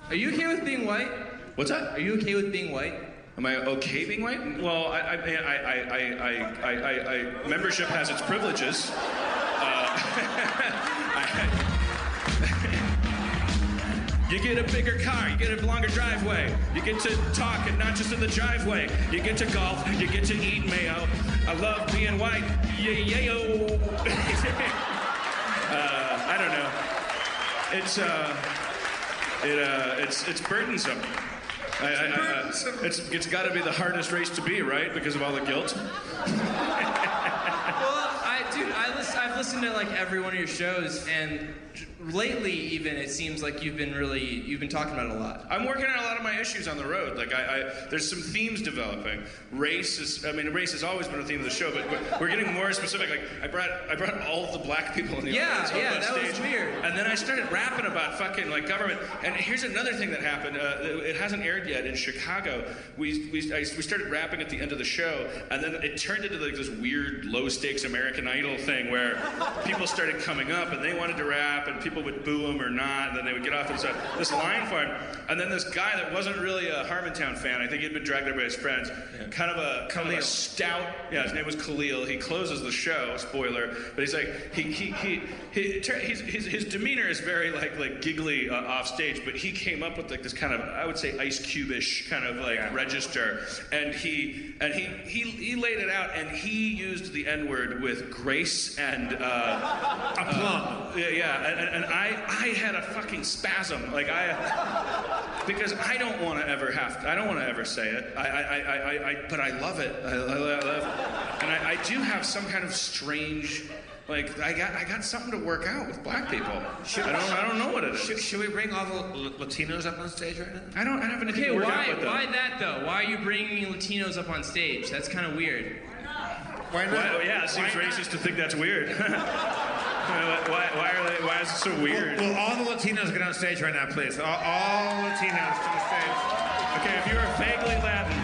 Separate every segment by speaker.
Speaker 1: Are you okay with being white?
Speaker 2: What's that?
Speaker 1: Are you okay with being white?
Speaker 2: Am I okay being white? Well, membership has its privileges. You get a bigger car, you get a longer driveway, you get to talk and not just in the driveway, you get to golf, you get to eat mayo. I love being white, yeah-yo. I don't know. It's burdensome. It's got to be the hardest race to be, right? Because of all the guilt.
Speaker 1: I've listened to like every one of your shows, and lately even it seems like you've been talking about it a lot.
Speaker 2: I'm working on a lot of my issues on the road. Like there's some themes developing. Race has always been a theme of the show, but we're getting more specific. Like I brought all of the black people in the audience up on
Speaker 1: that
Speaker 2: stage,
Speaker 1: was weird.
Speaker 2: And then I started rapping about fucking like government. And here's another thing that happened. It hasn't aired yet in Chicago. We started rapping at the end of the show, and then it turned into like this weird low stakes American Idol thing where people started coming up and they wanted to rap, and people would boo him or not, and then they would get off this line for him. And then this guy that wasn't really a Harmontown fan, I think he'd been dragged there by his friends, kind of a stout, his name was Khalil. He closes the show, spoiler, but he's like, his demeanor is very like giggly off stage, but he came up with like this kind of, I would say, Ice Cube-ish kind of like register, and he laid it out, and he used the N-word with grace and aplomb. And I had a fucking spasm, like because I don't want to ever say it. But I love it. I love it. And I do have some kind of strange, like I got something to work out with black people. I don't know what it is.
Speaker 3: Should we bring all the Latinos up on stage right now?
Speaker 2: I don't have anything to work out with them.
Speaker 1: Why that though? Why are you bringing Latinos up on stage? That's kind of weird.
Speaker 3: Why not?
Speaker 2: It seems racist to think that's weird. Why is it so weird?
Speaker 3: Will all the Latinos get on stage right now, please? All Latinos to the stage.
Speaker 2: Okay, if you are vaguely Latin.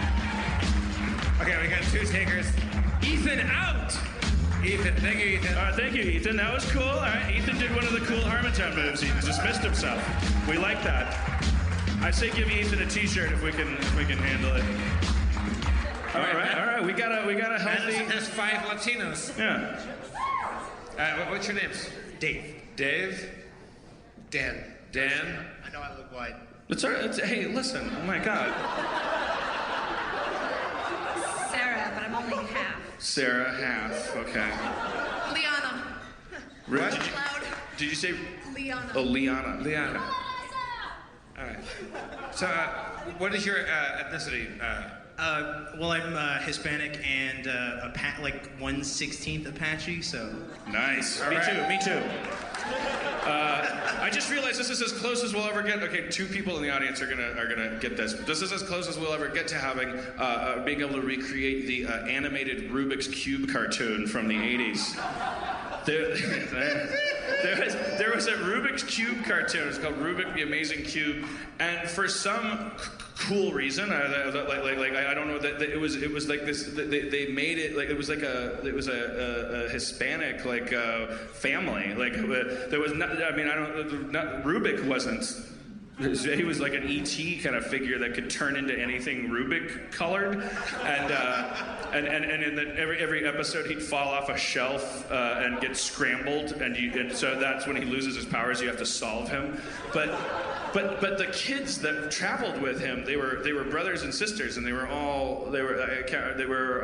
Speaker 3: Okay, we got two takers.
Speaker 1: Ethan out!
Speaker 2: Ethan, thank you, Ethan. Thank you, Ethan. That was cool. All right, Ethan did one of the cool Harmontown moves. He dismissed himself. We like that. I say give Ethan a T-shirt if we can handle it. All right. We got a healthy.
Speaker 3: Madison has 5 Latinos.
Speaker 2: Yeah.
Speaker 3: What's your names?
Speaker 1: Dave.
Speaker 3: Dave. Dan. Dan.
Speaker 4: I know I look white.
Speaker 2: Hey, listen. Oh my God.
Speaker 5: Sarah, but I'm only half.
Speaker 2: Sarah, half. Okay.
Speaker 5: Liana.
Speaker 2: What? Did you say?
Speaker 5: Liana.
Speaker 2: Oh, Liana.
Speaker 3: Liana. All right. So, what is your ethnicity?
Speaker 4: Well, I'm Hispanic and like 1/16 Apache, so.
Speaker 2: Nice. Me too. I just realized this is as close as we'll ever get. Okay, 2 people in the audience are gonna get this. This is as close as we'll ever get to having being able to recreate the animated Rubik's Cube cartoon from the 80s. There was a Rubik's Cube cartoon. It's called Rubik the Amazing Cube, and for some cool reason, I don't know that it was like this. They made it like it was a Hispanic family. Like there was not. I mean, Rubik wasn't. He was like an E.T. kind of figure that could turn into anything Rubik colored, and in every episode he'd fall off a shelf and get scrambled, and so that's when he loses his powers. You have to solve him, but the kids that traveled with him, they were brothers and sisters, and they were I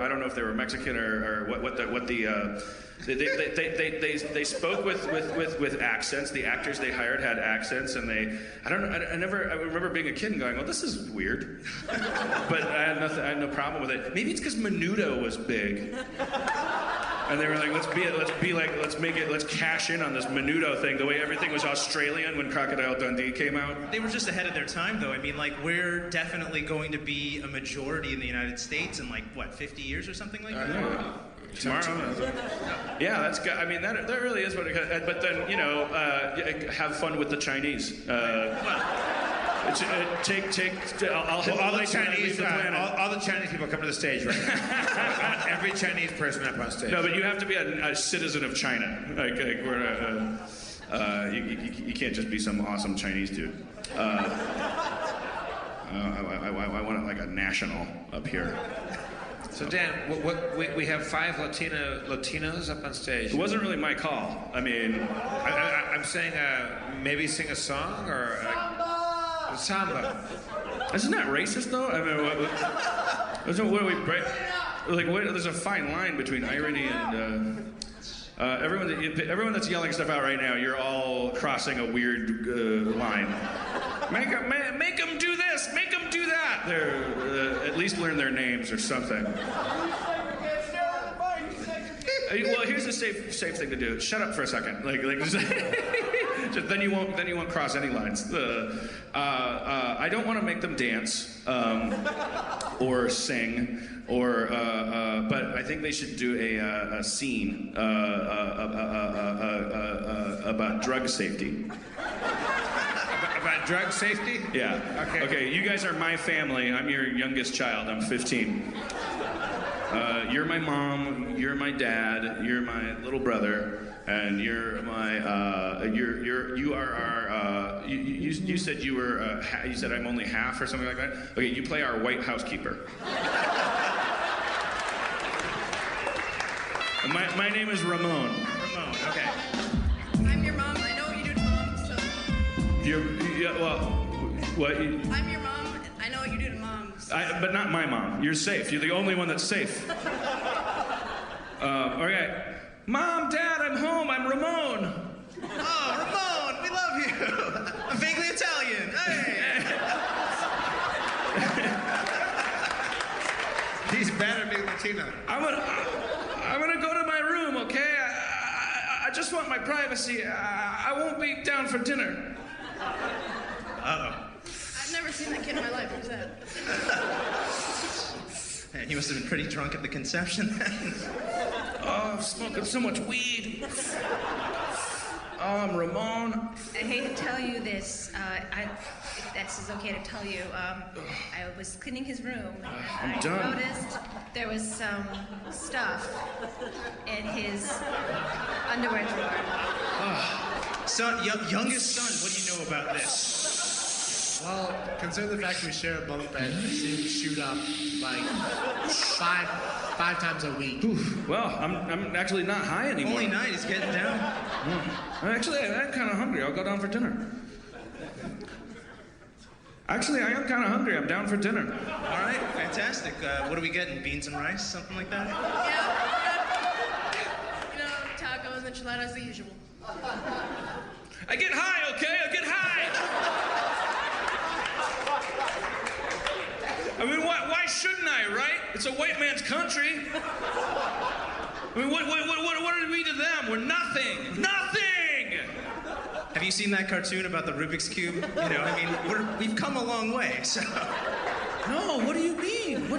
Speaker 2: don't know if they were Mexican or what the. They spoke with accents. The actors they hired had accents, and I remember being a kid and going, "Well, this is weird," but I had no problem with it. Maybe it's because Menudo was big, and they were like, let's cash in on this Menudo thing. The way everything was Australian when Crocodile Dundee came out.
Speaker 4: They were just ahead of their time, though. I mean, like, we're definitely going to be a majority in the United States in, like, what, 50 years or something like that?
Speaker 2: Tomorrow. Yeah, that's good. I mean, that really is what it. But then have fun with the Chinese. I'll hit
Speaker 3: all the Chinese. All the Chinese people come to the stage right now. Every Chinese person up on stage.
Speaker 2: No, but you have to be a citizen of China. You can't just be some awesome Chinese dude. I want it like a national up here.
Speaker 3: So Dan, we have 5 Latinos up on stage.
Speaker 2: It wasn't really my call. I mean,
Speaker 3: I'm saying maybe sing a song or samba.
Speaker 2: Isn't that racist though? I mean, what are we break? Like, there's a fine line between irony and everyone that's yelling stuff out right now. You're all crossing a weird line. Make them do this. Make them do that. They're at least learn their names or something. Well, here's a safe thing to do. Shut up for a second. Like just, then you won't cross any lines. I don't want to make them dance or sing but I think they should do a scene about drug safety.
Speaker 3: About drug safety?
Speaker 2: Yeah. Okay, you guys are my family. I'm your youngest child. I'm 15. You're my mom, you're my dad, you're my little brother, and you're my, you are our, you said you were, you said I'm only half or something like that? Okay, you play our white housekeeper. My name is Ramon.
Speaker 4: Ramon, okay.
Speaker 5: I'm your mom. I know what you do to moms, so.
Speaker 2: What?
Speaker 5: I'm your mom. I know what you do to moms.
Speaker 2: But not my mom. You're safe. You're the only one that's safe. Okay. Mom, Dad, I'm home. I'm Ramon.
Speaker 4: Oh, Ramon, we love you. I'm vaguely Italian. Hey.
Speaker 3: He's better being Latino.
Speaker 2: I'm gonna go to my room, okay? I just want my privacy. I won't be down for dinner.
Speaker 4: Uh-oh.
Speaker 5: I've never seen that kid in my life. Who's that?
Speaker 4: Man, he must have been pretty drunk at the conception then.
Speaker 2: Oh, I'm smoking so much weed. Oh, I'm Ramon.
Speaker 5: I hate to tell you this. If this is okay to tell you, I was cleaning his room and I
Speaker 2: done.
Speaker 5: noticed there was some stuff in his underwear drawer.
Speaker 4: Son, youngest son, what do you know about this?
Speaker 6: Well, considering the fact we share a bunk bed, I see him shoot up like five times a week.
Speaker 2: Well, I'm actually not high anymore.
Speaker 4: Only night, he's getting down.
Speaker 2: Actually, I'm kind of hungry. I'll go down for dinner. Actually, I am kind of hungry. I'm down for dinner.
Speaker 4: All right, fantastic. What are we getting? Beans and rice, something like that?
Speaker 5: Yeah. Tacos, enchiladas, the usual.
Speaker 2: I get high, okay? I get high. I mean, why shouldn't I, right? It's a white man's country. I mean, what are we to them? We're nothing. Nothing!
Speaker 4: Have you seen that cartoon about the Rubik's Cube? You know, I mean, we've come a long way, so...
Speaker 2: No, what do you mean?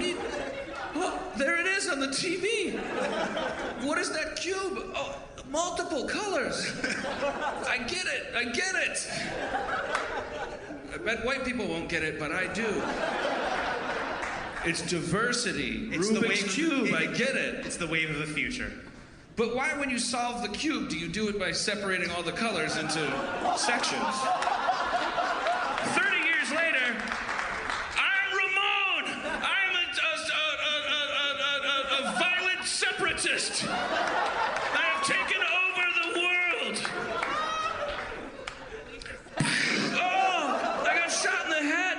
Speaker 2: Well, there it is on the TV. What is that cube? Oh, multiple colors. I get it. I bet white people won't get it, but I do. It's diversity.
Speaker 4: It's
Speaker 2: Rubik's Cube, I get it.
Speaker 4: It's the wave of the future.
Speaker 2: But why, when you solve the cube, do you do it by separating all the colors into sections? 30 years later, I'm Ramon! I'm a violent separatist! I have taken over the world! Oh, I got shot in the head!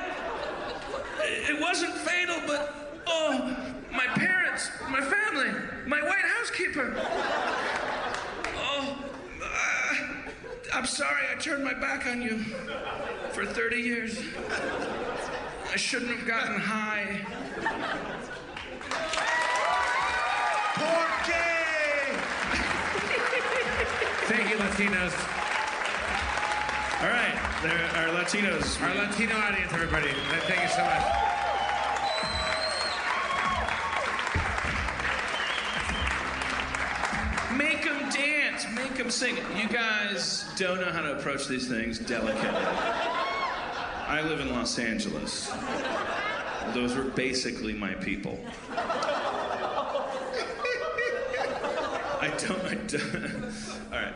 Speaker 2: It wasn't fatal, but my parents, my family, my white housekeeper. I'm sorry I turned my back on you for 30 years. I shouldn't have gotten high.
Speaker 3: Thank you, Latinos.
Speaker 2: All right, there are Latinos.
Speaker 3: Our Latino audience, everybody. Thank you so much.
Speaker 2: Make them dance, make them sing. You guys don't know how to approach these things delicately. I live in Los Angeles. Those were basically my people. I don't. All right.